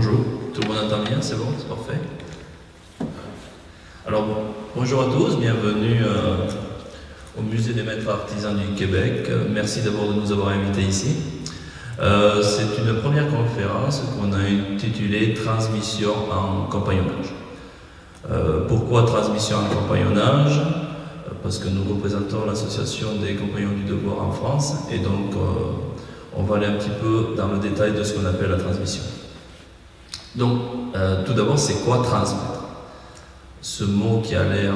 Bonjour, tout le monde entend bien, c'est bon, c'est parfait. Alors, bonjour à tous, bienvenue au Musée des Maîtres Artisans du Québec. Merci d'abord de nous avoir invités ici. C'est une première conférence qu'on a intitulée Transmission en compagnonnage. Pourquoi transmission en compagnonnage? Parce que nous représentons l'association des compagnons du devoir en France et donc on va aller un petit peu dans le détail de ce qu'on appelle la transmission. Donc, tout d'abord, c'est quoi transmettre? Ce mot qui a l'air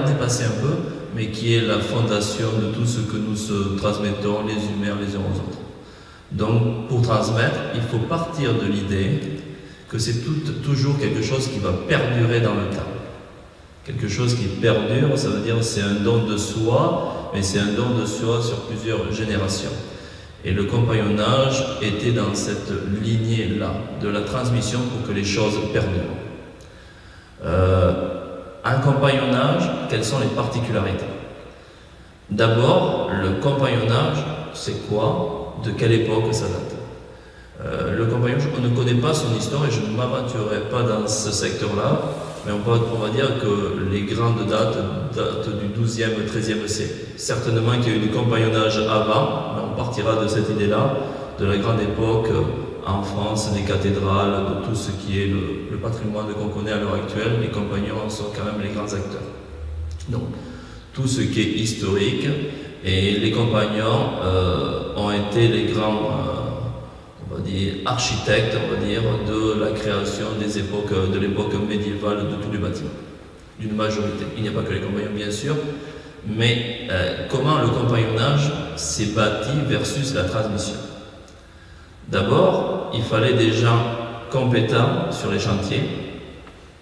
dépassé un peu, mais qui est la fondation de tout ce que nous se transmettons les humains les uns aux autres. Donc, pour transmettre, il faut partir de l'idée que c'est toujours quelque chose qui va perdurer dans le temps. Quelque chose qui perdure, ça veut dire que c'est un don de soi, mais c'est un don de soi sur plusieurs générations. Et le compagnonnage était dans cette lignée-là, de la transmission pour que les choses perdurent. Un compagnonnage, quelles sont les particularités? D'abord, le compagnonnage, c'est quoi? De quelle époque ça date? Le compagnonnage, on ne connaît pas son histoire et je ne m'aventurerai pas dans ce secteur-là, mais on va dire que les grandes datent du XIIe, XIIIe siècle. Certainement qu'il y a eu du compagnonnage avant, mais on partira de cette idée-là, de la grande époque en France, des cathédrales, de tout ce qui est le patrimoine qu'on connaît à l'heure actuelle. Les compagnons sont quand même les grands acteurs. Donc, tout ce qui est historique, et les compagnons ont été les grands on va dire, architectes, on va dire, de la création de l'époque médiévale de tous les bâtiments, d'une majorité. Il n'y a pas que les compagnons, bien sûr, mais comment le compagnonnage s'est bâti versus la transmission? D'abord, il fallait des gens compétents sur les chantiers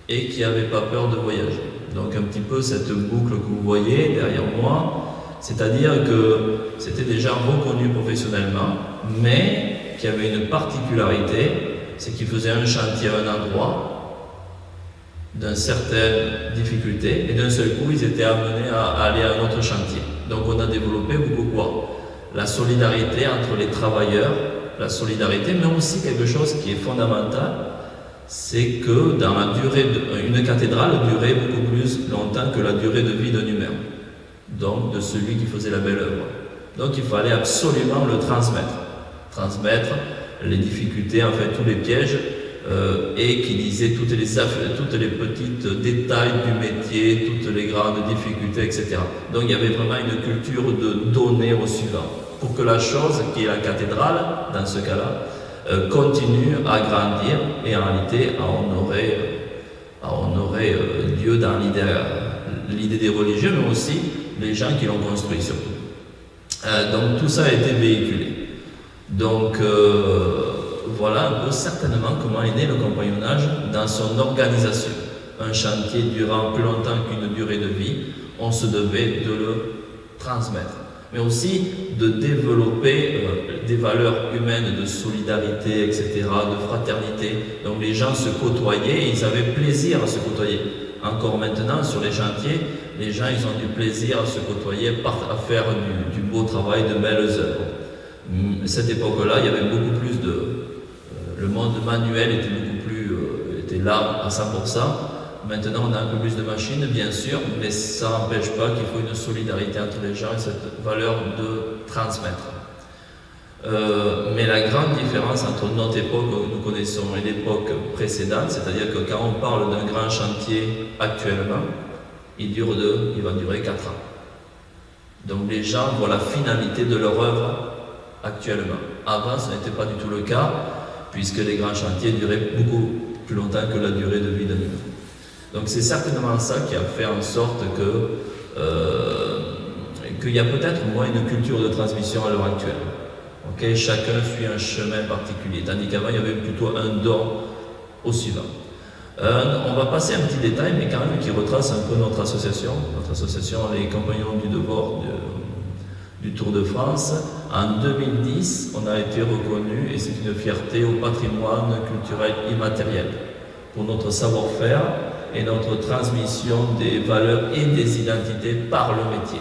et qui n'avaient pas peur de voyager. Donc un petit peu cette boucle que vous voyez derrière moi, c'est-à-dire que c'était des gens reconnus professionnellement, mais qui avait une particularité, c'est qu'ils faisaient un chantier à un endroit, d'une certaine difficulté, et d'un seul coup, ils étaient amenés à aller à un autre chantier. Donc on a développé beaucoup quoi? La solidarité entre les travailleurs, la solidarité, mais aussi quelque chose qui est fondamental, c'est que dans la durée, une cathédrale durait beaucoup plus longtemps que la durée de vie d'un humain, donc de celui qui faisait la belle œuvre. Donc il fallait absolument le transmettre les difficultés, en fait tous les pièges, et qui disait toutes les petites détails du métier, toutes les grandes difficultés, etc. Donc il y avait vraiment une culture de donner au suivant, pour que la chose, qui est la cathédrale, dans ce cas-là, continue à grandir et en réalité à honorer Dieu dans l'idée des religieux, mais aussi les gens qui l'ont construit surtout. Donc tout ça a été véhiculé. Donc voilà un peu certainement comment est né le compagnonnage dans son organisation. Un chantier durant plus longtemps qu'une durée de vie, on se devait de le transmettre, mais aussi de développer des valeurs humaines de solidarité, etc., de fraternité. Donc les gens se côtoyaient et ils avaient plaisir à se côtoyer. Encore maintenant, sur les chantiers, les gens ils ont du plaisir à se côtoyer, à faire du beau travail, de belles œuvres. À cette époque-là, il y avait beaucoup plus le monde manuel était là à 100%. Maintenant, on a un peu plus de machines, bien sûr, mais ça n'empêche pas qu'il faut une solidarité entre les gens et cette valeur de transmettre. Mais la grande différence entre notre époque que nous connaissons et l'époque précédente, c'est-à-dire que quand on parle d'un grand chantier actuellement, il va durer 4 ans. Donc les gens voient la finalité de leur œuvre actuellement. Avant, ce n'était pas du tout le cas, puisque les grands chantiers duraient beaucoup plus longtemps que la durée de vie d'un humain. Donc c'est certainement ça qui a fait en sorte qu'il y a peut-être moins une culture de transmission à l'heure actuelle. Okay, chacun suit un chemin particulier, tandis qu'avant il y avait plutôt un don au suivant. On va passer un petit détail, mais quand même qui retrace un peu notre association, les Compagnons du Devoir du Tour de France. En 2010, on a été reconnu, et c'est une fierté, au patrimoine culturel immatériel pour notre savoir-faire et notre transmission des valeurs et des identités par le métier.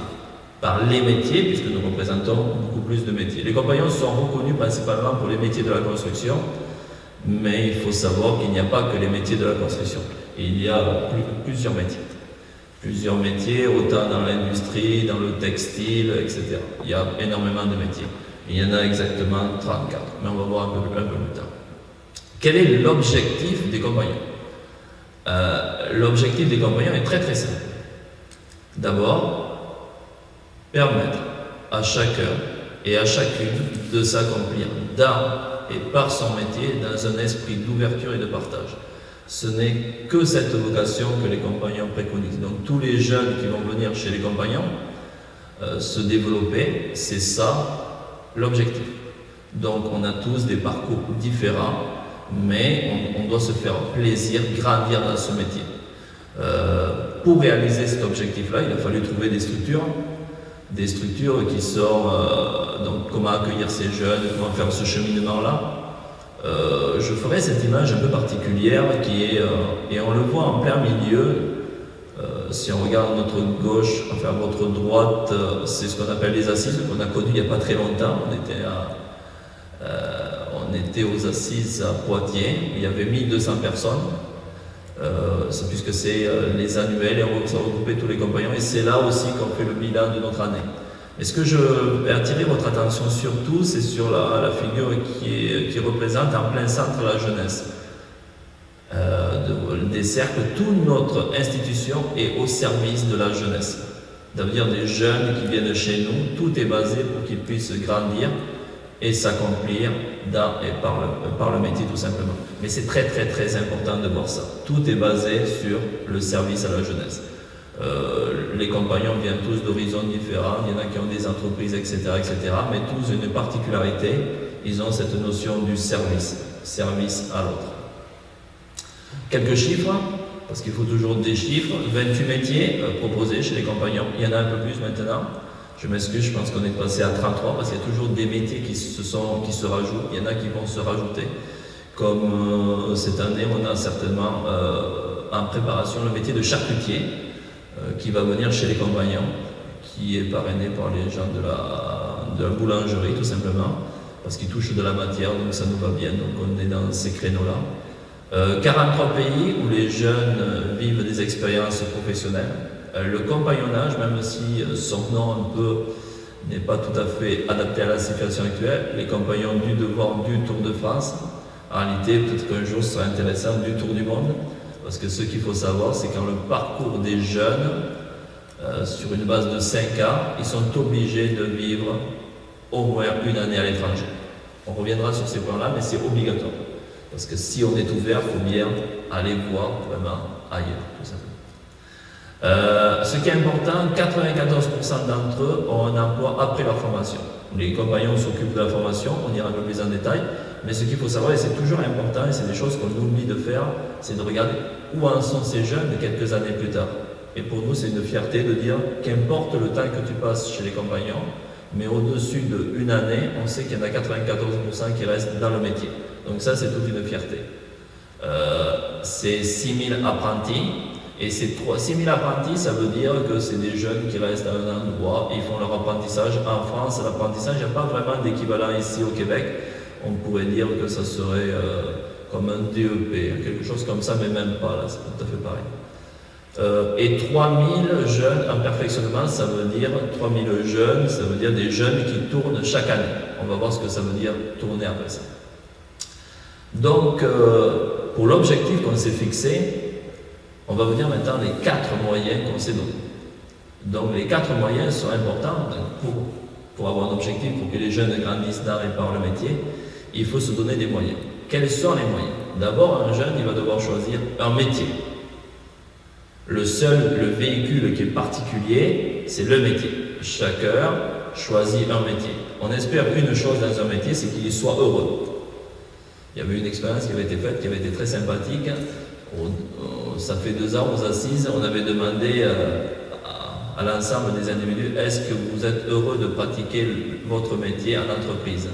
par les métiers, puisque nous représentons beaucoup plus de métiers. Les compagnons sont reconnus principalement pour les métiers de la construction, mais il faut savoir qu'il n'y a pas que les métiers de la construction. Il y a plusieurs métiers. Plusieurs métiers, autant dans l'industrie, dans le textile, etc. Il y a énormément de métiers. Il y en a exactement 34, mais on va voir un peu plus tard. Quel est l'objectif des compagnons? L'objectif des compagnons est très très simple. D'abord, permettre à chacun et à chacune de s'accomplir dans et par son métier dans un esprit d'ouverture et de partage. Ce n'est que cette vocation que les compagnons préconisent. Donc tous les jeunes qui vont venir chez les compagnons se développer, c'est ça l'objectif. Donc on a tous des parcours différents, mais on doit se faire plaisir, grandir dans ce métier. Pour réaliser cet objectif-là, il a fallu trouver des structures qui sont donc comment accueillir ces jeunes, comment faire ce cheminement-là. Je ferai cette image un peu particulière qui est, et on le voit en plein milieu, si on regarde notre gauche, enfin votre droite, c'est ce qu'on appelle les assises, qu'on a connu il n'y a pas très longtemps. On était aux assises à Poitiers, il y avait 1200 personnes, puisque c'est les annuels, et on va regrouper tous les compagnons, et c'est là aussi qu'on fait le bilan de notre année. Et ce que je vais attirer votre attention surtout, c'est sur la figure qui représente en plein centre la jeunesse. Des cercles, toute notre institution est au service de la jeunesse. Ça veut dire des jeunes qui viennent chez nous, tout est basé pour qu'ils puissent grandir et s'accomplir dans et par le métier tout simplement. Mais c'est très très très important de voir ça. Tout est basé sur le service à la jeunesse. Les compagnons viennent tous d'horizons différents, il y en a qui ont des entreprises, etc., mais tous une particularité, ils ont cette notion du service à l'autre. Quelques chiffres, parce qu'il faut toujours des chiffres, 28 métiers proposés chez les compagnons, il y en a un peu plus maintenant, je m'excuse, je pense qu'on est passé à 33, parce qu'il y a toujours des métiers qui se rajoutent, il y en a qui vont se rajouter, comme cette année on a certainement en préparation le métier de charcutier, qui va venir chez les compagnons, qui est parrainé par les gens de la boulangerie tout simplement, parce qu'ils touchent de la matière, donc ça nous va bien, donc on est dans ces créneaux-là. 43 pays où les jeunes vivent des expériences professionnelles. Le compagnonnage, même si son nom un peu n'est pas tout à fait adapté à la situation actuelle, les compagnons du devoir du Tour de France, en réalité peut-être qu'un jour ce sera intéressant du Tour du monde. Parce que ce qu'il faut savoir, c'est quand le parcours des jeunes, sur une base de 5 ans, ils sont obligés de vivre au moins une année à l'étranger. On reviendra sur ces points-là, mais c'est obligatoire. Parce que si on est ouvert, il faut bien aller voir vraiment ailleurs, tout simplement. Ce qui est important, 94% d'entre eux ont un emploi après leur formation. Les compagnons s'occupent de la formation, on ira un peu plus en détail. Mais ce qu'il faut savoir, et c'est toujours important, et c'est des choses qu'on oublie de faire, c'est de regarder où en sont ces jeunes quelques années plus tard. Et pour nous, c'est une fierté de dire qu'importe le temps que tu passes chez les compagnons, mais au-dessus d'une année, on sait qu'il y en a 94% qui restent dans le métier. Donc ça, c'est toute une fierté. C'est 6000 apprentis, et ces 6000 apprentis, ça veut dire que c'est des jeunes qui restent à un endroit, ils font leur apprentissage. En France, l'apprentissage, il n'y a pas vraiment d'équivalent ici au Québec. On pourrait dire que ça serait comme un DEP, quelque chose comme ça, mais même pas, là, c'est tout à fait pareil. Et 3000 jeunes en perfectionnement, ça veut dire 3000 jeunes, ça veut dire des jeunes qui tournent chaque année. On va voir ce que ça veut dire tourner après ça. Donc, pour l'objectif qu'on s'est fixé, on va venir maintenant les 4 moyens qu'on s'est donnés. Donc, les 4 moyens sont importants pour avoir un objectif, pour que les jeunes grandissent dans et par le métier. Il faut se donner des moyens. Quels sont les moyens? D'abord, un jeune, il va devoir choisir un métier. Le véhicule qui est particulier, c'est le métier. Chacun choisit un métier. On espère une chose dans un métier, c'est qu'il soit heureux. Il y avait une expérience qui avait été faite, qui avait été très sympathique. Ça fait 2 ans aux assises, on avait demandé à l'ensemble des individus, est-ce que vous êtes heureux de pratiquer votre métier en entreprise?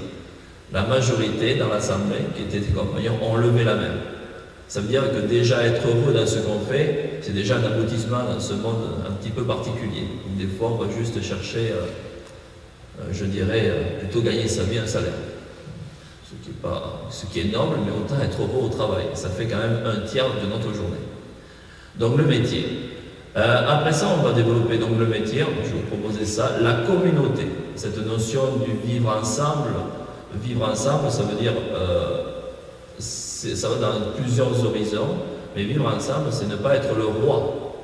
La majorité dans l'assemblée, qui étaient des compagnons, ont levé la main. Ça veut dire que déjà être heureux dans ce qu'on fait, c'est déjà un aboutissement dans ce monde un petit peu particulier. Des fois, on va juste chercher, je dirais, plutôt gagner sa vie, un salaire. Ce qui est noble, mais autant être heureux au travail. Ça fait quand même un tiers de notre journée. Donc le métier. Après ça, on va développer donc le métier, je vais vous proposer ça, la communauté. Cette notion du vivre ensemble, ça veut dire, ça va dans plusieurs horizons, mais vivre ensemble, c'est ne pas être le roi,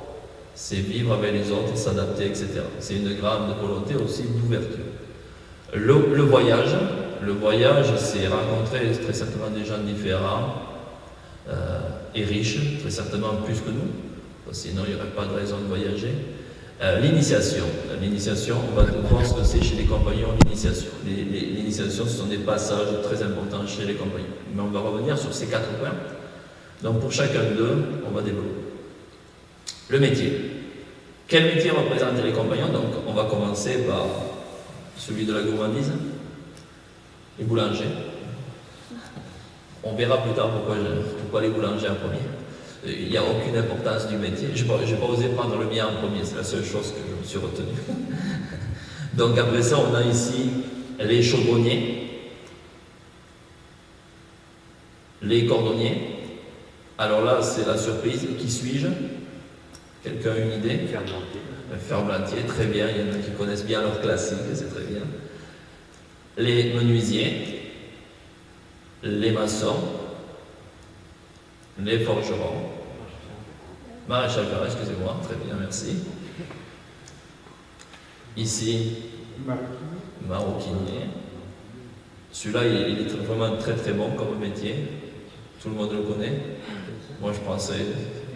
c'est vivre avec les autres, s'adapter, etc. C'est une grande volonté aussi d'ouverture. Le voyage, c'est rencontrer très certainement des gens différents et riches, très certainement plus que nous. Sinon, il n'y aurait pas de raison de voyager. L'initiation, on va voir ce que c'est chez les compagnons, l'initiation. L'initiation, ce sont des passages très importants chez les compagnons. Mais on va revenir sur ces 4 points. Donc, pour chacun d'eux, on va développer. Le métier. Quel métier représentent les compagnons? Donc, on va commencer par celui de la gourmandise, les boulangers. On verra plus tard pourquoi les boulangers en premier. Il n'y a aucune importance du métier. Je n'ai pas osé prendre le mien en premier, c'est la seule chose que je me suis retenu. Donc après ça, on a ici les chaudronniers, les cordonniers. Alors là, c'est la surprise. Qui suis-je? Quelqu'un a une idée? Ferblantier, très bien. Il y en a qui connaissent bien leur classique, c'est très bien. Les menuisiers, les maçons, les forgerons, maréchal Ferrand, excusez-moi, très bien, merci. Ici, maroquinier. Celui-là, il est vraiment très très bon comme métier. Tout le monde le connaît. Moi, je pensais,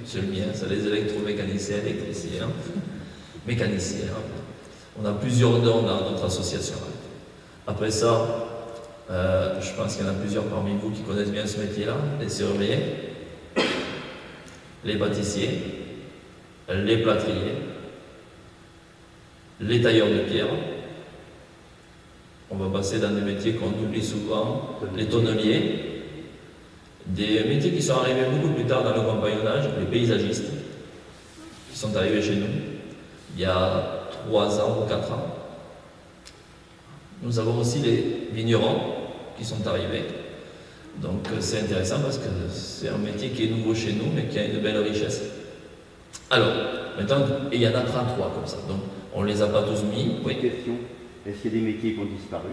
c'est le mien, c'est les électromécaniciens, électriciens, mécaniciens. On a plusieurs dons dans notre association. Après ça, je pense qu'il y en a plusieurs parmi vous qui connaissent bien ce métier-là, les serruriers, les pâtissiers, les plâtriers, les tailleurs de pierre. On va passer dans des métiers qu'on oublie souvent, les tonneliers, des métiers qui sont arrivés beaucoup plus tard dans le compagnonnage, les paysagistes, qui sont arrivés chez nous il y a 3 ans ou 4 ans. Nous avons aussi les vignerons qui sont arrivés. Donc c'est intéressant parce que c'est un métier qui est nouveau chez nous, mais qui a une belle richesse. Alors, maintenant, il y en a 33 comme ça, donc on ne les a pas tous mis. Oui. Question, est-ce qu'il y a des métiers qui ont disparu?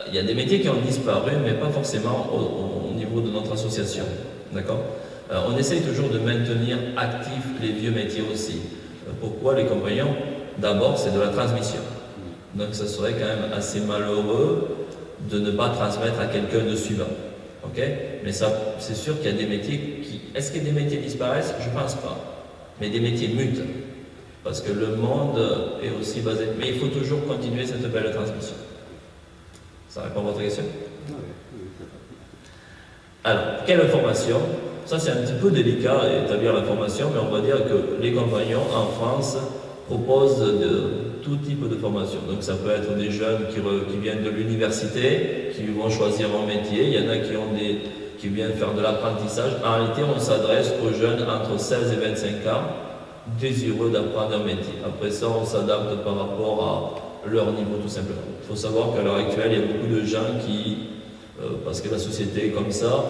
Il y a des métiers qui ont disparu, mais pas forcément au niveau de notre association. D'accord? On essaye toujours de maintenir actifs les vieux métiers aussi. Pourquoi les compagnons? D'abord, c'est de la transmission. Donc ça serait quand même assez malheureux de ne pas transmettre à quelqu'un de suivant. Okay? Mais ça, c'est sûr qu'il y a des métiers qui... Est-ce que des métiers disparaissent? Je ne pense pas. Mais des métiers mutent. Parce que le monde est aussi basé... Mais il faut toujours continuer cette belle transmission. Ça répond à votre question? Alors, quelle formation? Ça, c'est un petit peu délicat d'établir la formation, mais on va dire que les compagnons en France proposent tout type de formation. Donc ça peut être des jeunes qui viennent de l'université, qui vont choisir un métier. Il y en a qui viennent faire de l'apprentissage. En réalité, on s'adresse aux jeunes entre 16 et 25 ans, désireux d'apprendre un métier. Après ça, on s'adapte par rapport à leur niveau tout simplement. Il faut savoir qu'à l'heure actuelle, il y a beaucoup de gens qui, parce que la société est comme ça,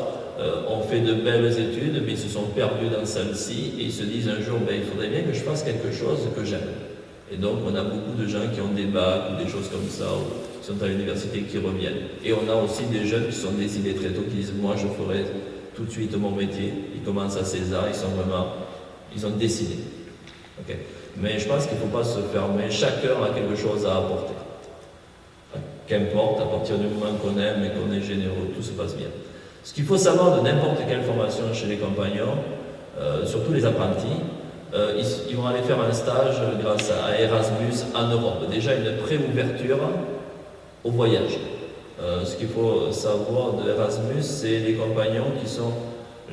ont fait de belles études, mais ils se sont perdus dans celle-ci et ils se disent un jour, il faudrait bien que je fasse quelque chose que j'aime. Et donc, on a beaucoup de gens qui ont des bacs ou des choses comme ça, ou qui sont à l'université qui reviennent. Et on a aussi des jeunes qui sont décidés très tôt, qui disent, moi, je ferai tout de suite mon métier. Ils commencent à 16 ans, ils ont décidé. Okay. Mais je pense qu'il ne faut pas se fermer. Chacun a quelque chose à apporter. Qu'importe, à partir du moment qu'on aime et qu'on est généreux, tout se passe bien. Ce qu'il faut savoir de n'importe quelle formation chez les compagnons, surtout les apprentis, ils vont aller faire un stage grâce à Erasmus en Europe. Déjà une préouverture au voyage. Ce qu'il faut savoir de Erasmus, c'est les compagnons qui sont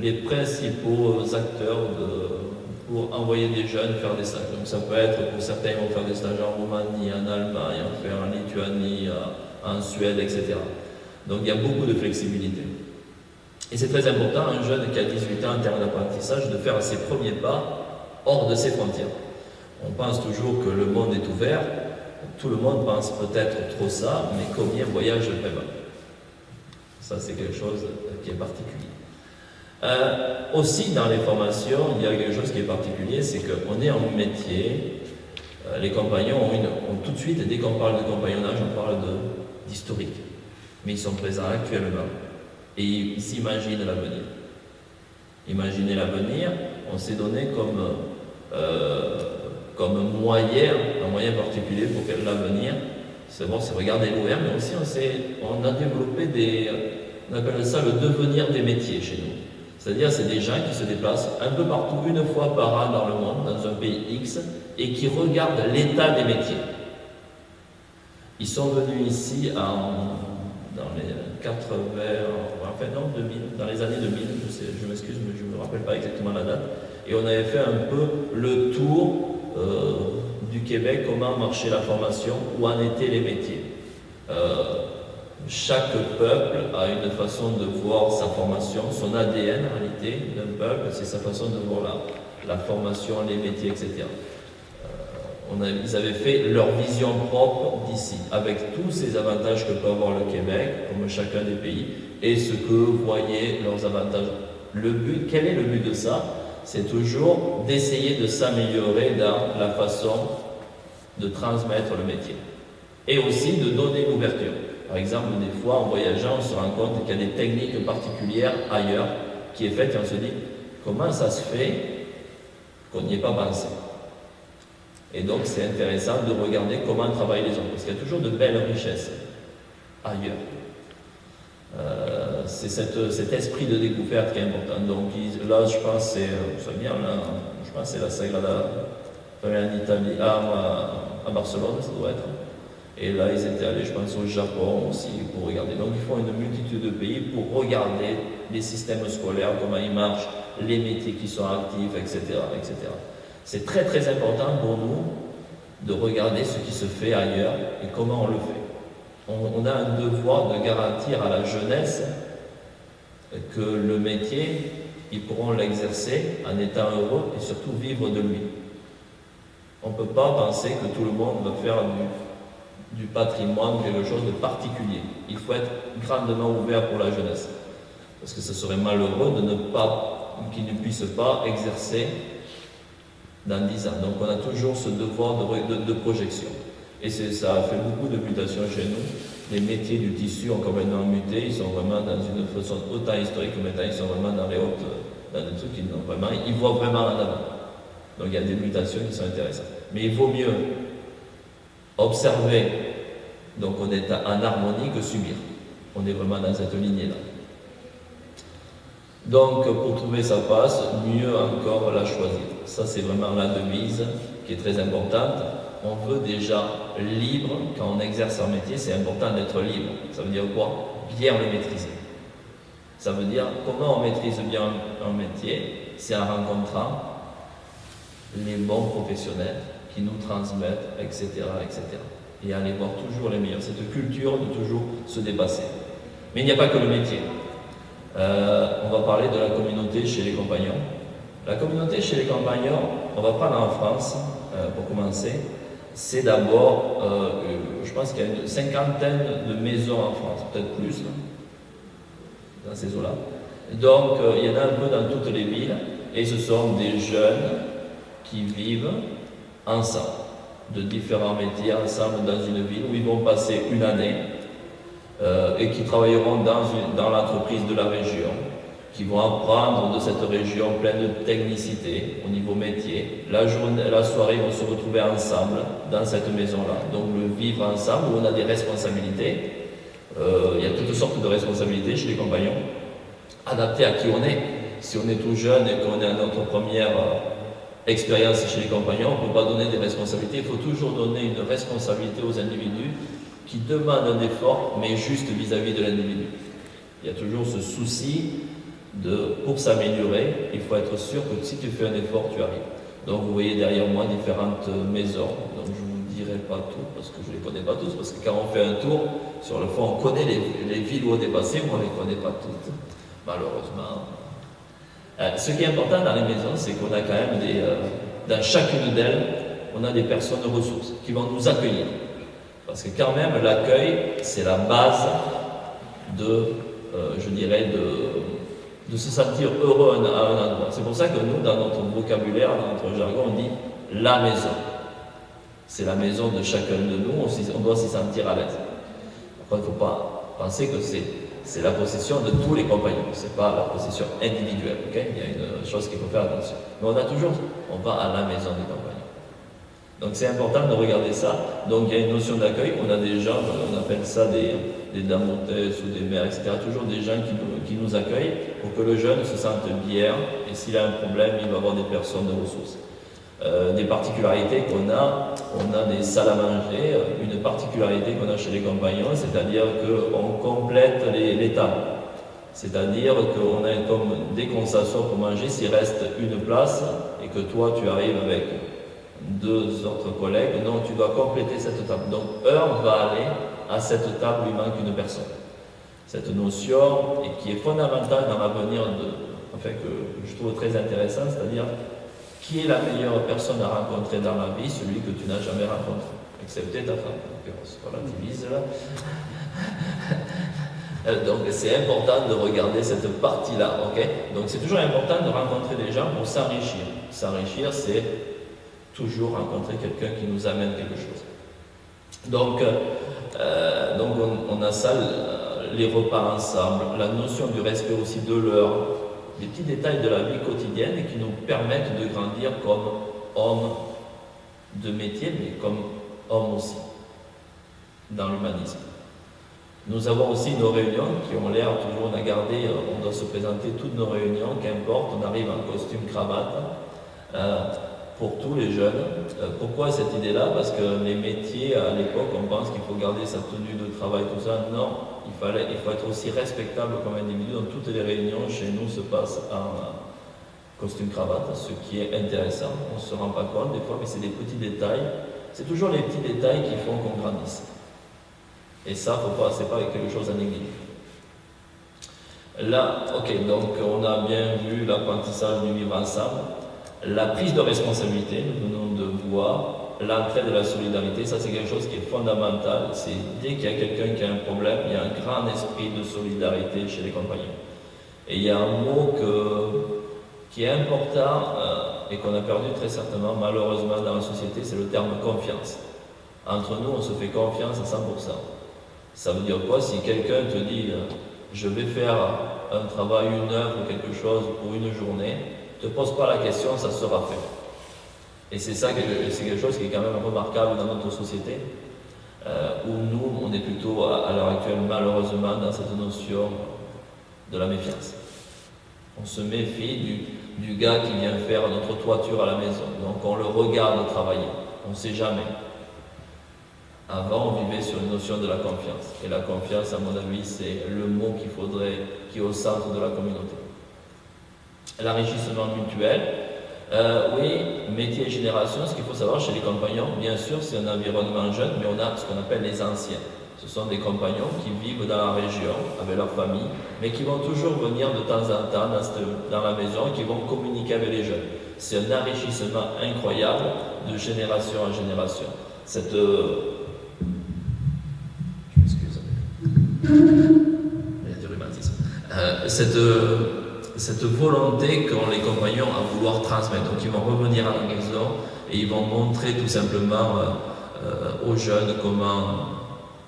les principaux acteurs pour envoyer des jeunes faire des stages. Donc ça peut être, pour certains, ils vont faire des stages en Roumanie, en Allemagne, en Lituanie, en Suède, etc. Donc il y a beaucoup de flexibilité. Et c'est très important, un jeune qui a 18 ans en termes d'apprentissage, de faire ses premiers pas hors de ses frontières. On pense toujours que le monde est ouvert, tout le monde pense peut-être trop ça, mais combien voyagent vraiment? Ça, c'est quelque chose qui est particulier. Aussi, dans les formations, il y a quelque chose qui est particulier, c'est qu'on est en métier. Les compagnons ont tout de suite, dès qu'on parle de compagnonnage, on parle d'historique. Mais ils sont présents actuellement. Et ils s'imaginent l'avenir. Imaginer l'avenir, on s'est donné comme moyen, un moyen particulier pour l'avenir. C'est bon, c'est regarder l'OR, mais aussi on a développé on appelle ça le devenir des métiers chez nous. C'est-à-dire, c'est des gens qui se déplacent un peu partout, une fois par an dans le monde, dans un pays X, et qui regardent l'état des métiers. Ils sont venus ici dans les 80, enfin non, 2000, dans les années 2000, je m'excuse, mais je ne me rappelle pas exactement la date, et on avait fait un peu le tour du Québec, comment marchait la formation, où en étaient les métiers. Chaque peuple a une façon de voir sa formation, son ADN en réalité d'un peuple, c'est sa façon de voir la formation, les métiers, etc. Ils avaient fait leur vision propre d'ici, avec tous ces avantages que peut avoir le Québec, comme chacun des pays, et ce que voyaient leurs avantages. Quel est le but de ça? C'est toujours d'essayer de s'améliorer dans la façon de transmettre le métier. Et aussi de donner l'ouverture. Par exemple, des fois, en voyageant, on se rend compte qu'il y a des techniques particulières ailleurs qui est faite et on se dit, comment ça se fait qu'on n'y ait pas pensé? Et donc, c'est intéressant de regarder comment travaillent les autres, parce qu'il y a toujours de belles richesses ailleurs. C'est cet esprit de découverte qui est important. Donc là, je pense que c'est la Sagrada Familia en Italie, à Barcelone, ça doit être. Et là, ils étaient allés, je pense, au Japon aussi pour regarder. Donc, ils font une multitude de pays pour regarder les systèmes scolaires, comment ils marchent, les métiers qui sont actifs, etc., etc. C'est très, très important pour nous de regarder ce qui se fait ailleurs et comment on le fait. On a un devoir de garantir à la jeunesse que le métier, ils pourront l'exercer en étant heureux et surtout vivre de lui. On ne peut pas penser que tout le monde va faire du patrimoine quelque chose de particulier. Il faut être grandement ouvert pour la jeunesse. Parce que ce serait malheureux qu'ils ne puissent pas exercer dans 10 ans. Donc on a toujours ce devoir de projection. Et ça a fait beaucoup de mutations chez nous. Les métiers du tissu ont complètement muté, ils sont vraiment dans une façon autant historique que maintenant ils sont vraiment dans des trucs ils voient vraiment en avant. Donc il y a des mutations qui sont intéressantes. Mais il vaut mieux observer, donc on est en harmonie, que subir. On est vraiment dans cette lignée-là. Donc pour trouver sa place, mieux encore la choisir. Ça c'est vraiment la devise qui est très importante. On veut déjà libre, quand on exerce un métier, c'est important d'être libre. Ça veut dire quoi? Bien le maîtriser. Ça veut dire comment on maîtrise bien un métier? C'est en rencontrant les bons professionnels qui nous transmettent, etc., etc. Et aller voir toujours les meilleurs. Cette culture de toujours se dépasser. Mais il n'y a pas que le métier. On va parler de la communauté chez les compagnons. La communauté chez les compagnons, on va prendre en France, pour commencer. C'est d'abord, je pense qu'il y a une cinquantaine de maisons en France, peut-être plus, dans ces eaux-là. Donc, il y en a un peu dans toutes les villes, et ce sont des jeunes qui vivent ensemble, de différents métiers ensemble dans une ville où ils vont passer une année et qui travailleront dans l'entreprise de la région, qui vont apprendre de cette région pleine de technicité au niveau métier. La soirée, ils vont se retrouver ensemble dans cette maison-là. Donc le vivre ensemble, où on a des responsabilités. Il y a toutes sortes de responsabilités chez les compagnons, adaptées à qui on est. Si on est tout jeune et qu'on est à notre première expérience chez les compagnons, on ne peut pas donner des responsabilités. Il faut toujours donner une responsabilité aux individus qui demandent un effort, mais juste vis-à-vis de l'individu. Il y a toujours ce souci pour s'améliorer, il faut être sûr que si tu fais un effort, tu arrives. Donc vous voyez derrière moi différentes maisons, donc je ne vous dirai pas toutes, parce que je ne les connais pas tous, parce que quand on fait un tour, sur le fond, on connaît les villes où on est passé, mais on ne les connaît pas toutes. malheureusement. Ce qui est important dans les maisons, c'est qu'on a quand même dans chacune d'elles, on a des personnes ressources qui vont nous accueillir. Parce que quand même, l'accueil, c'est la base je dirais, de se sentir heureux à un endroit. C'est pour ça que nous, dans notre vocabulaire, dans notre jargon, on dit la maison. C'est la maison de chacun de nous, on doit s'y sentir à l'aise. Après, il ne faut pas penser que c'est la possession de tous les compagnons, ce n'est pas la possession individuelle. Okay, il y a une chose qu'il faut faire attention. Mais on va à la maison des compagnons. Donc c'est important de regarder ça. Donc il y a une notion d'accueil. On a des gens, on appelle ça des damotes ou des mères, etc. Toujours des gens qui nous accueillent pour que le jeune se sente bien. Et s'il a un problème, il va avoir des personnes de ressources. Des particularités qu'on a, on a des salles à manger. Une particularité qu'on a chez les compagnons, c'est-à-dire qu'on complète les tables. C'est-à-dire qu'on a comme dès qu'on s'assoit pour manger, s'il reste une place et que toi tu arrives avec 2 autres collègues, donc tu dois compléter cette table. Donc un va aller à cette table, il manque une personne. Cette notion, et qui est fondamentale dans l'avenir que je trouve très intéressant, c'est-à-dire qui est la meilleure personne à rencontrer dans la vie, celui que tu n'as jamais rencontré, excepté ta femme. On se relativise là. Donc c'est important de regarder cette partie-là, ok? Donc c'est toujours important de rencontrer des gens pour s'enrichir. S'enrichir, c'est toujours rencontrer quelqu'un qui nous amène quelque chose. Donc on a ça, les repas ensemble, la notion du respect aussi de l'heure, des petits détails de la vie quotidienne qui nous permettent de grandir comme hommes de métier, mais comme hommes aussi, dans l'humanisme. Nous avons aussi nos réunions qui ont l'air toujours, on a gardé, on doit se présenter toutes nos réunions, qu'importe, on arrive en costume, cravate, pour tous les jeunes. Pourquoi cette idée-là? Parce que les métiers, à l'époque, on pense qu'il faut garder sa tenue de travail, tout ça. Non, il faut être aussi respectable comme individu. Donc toutes les réunions chez nous se passent en costume, cravate, ce qui est intéressant. On ne se rend pas compte des fois, mais c'est des petits détails. C'est toujours les petits détails qui font qu'on grandisse. Et ça, c'est pas quelque chose à négliger. Là, ok, donc on a bien vu l'apprentissage du vivre ensemble. La prise de responsabilité, nous venons de voir, l'entraide de la solidarité, ça c'est quelque chose qui est fondamental. C'est dès qu'il y a quelqu'un qui a un problème, il y a un grand esprit de solidarité chez les compagnons. Et il y a un mot qui est important et qu'on a perdu très certainement, malheureusement, dans la société, c'est le terme confiance. Entre nous, on se fait confiance à 100%. Ça veut dire quoi? Si quelqu'un te dit je vais faire un travail, une œuvre ou quelque chose pour une journée, ne te pose pas la question, ça sera fait. Et c'est ça, c'est quelque chose qui est quand même remarquable dans notre société, où nous, on est plutôt à l'heure actuelle, malheureusement, dans cette notion de la méfiance. On se méfie du gars qui vient faire notre toiture à la maison. Donc on le regarde travailler, on ne sait jamais. Avant, on vivait sur une notion de la confiance. Et la confiance, à mon avis, c'est le mot qui est au centre de la communauté. L'enrichissement mutuel, oui, métier et génération, ce qu'il faut savoir chez les compagnons, bien sûr, c'est un environnement jeune, mais on a ce qu'on appelle les anciens. Ce sont des compagnons qui vivent dans la région, avec leur famille, mais qui vont toujours venir de temps en temps dans la maison et qui vont communiquer avec les jeunes. C'est un enrichissement incroyable de génération en génération. Il y a du rhumatisme. Cette volonté qu'ont les compagnons à vouloir transmettre. Donc ils vont revenir à la maison et ils vont montrer tout simplement aux jeunes comment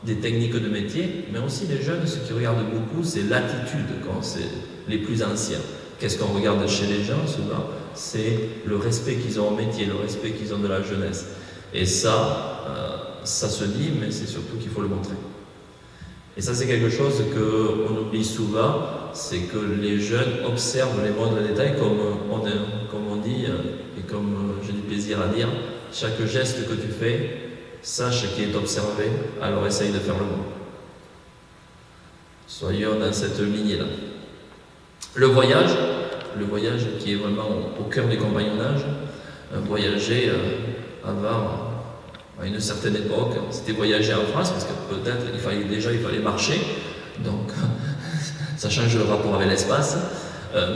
des techniques de métier, mais aussi les jeunes, ce qui regardent beaucoup, c'est l'attitude quand c'est les plus anciens. Qu'est-ce qu'on regarde chez les gens souvent? C'est le respect qu'ils ont au métier, le respect qu'ils ont de la jeunesse. Et ça se dit, mais c'est surtout qu'il faut le montrer. Et ça, c'est quelque chose qu'on oublie souvent, c'est que les jeunes observent les moindres détails, comme on dit, et comme j'ai du plaisir à dire, chaque geste que tu fais, sache qu'il est observé, alors essaye de faire le bon. Soyons dans cette lignée-là. Le voyage qui est vraiment au cœur du compagnonnage, voyager avant... À une certaine époque, c'était voyager en France, parce que peut-être il fallait marcher, donc ça change le rapport avec l'espace.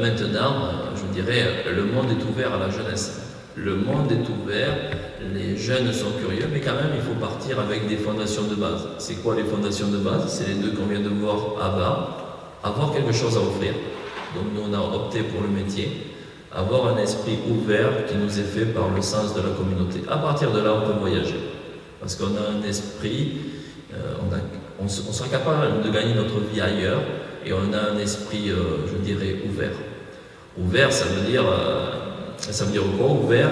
Maintenant, je dirais, le monde est ouvert à la jeunesse. Le monde est ouvert, les jeunes sont curieux, mais quand même, il faut partir avec des fondations de base. C'est quoi les fondations de base? C'est les deux qu'on vient de voir avant. Avoir quelque chose à offrir. Donc nous, on a opté pour le métier. Avoir un esprit ouvert qui nous est fait par le sens de la communauté. À partir de là, on peut voyager. Parce qu'on a un esprit, on sera capable de gagner notre vie ailleurs, et on a un esprit, je dirais, ouvert. Ouvert, ça veut dire quoi, ouvert?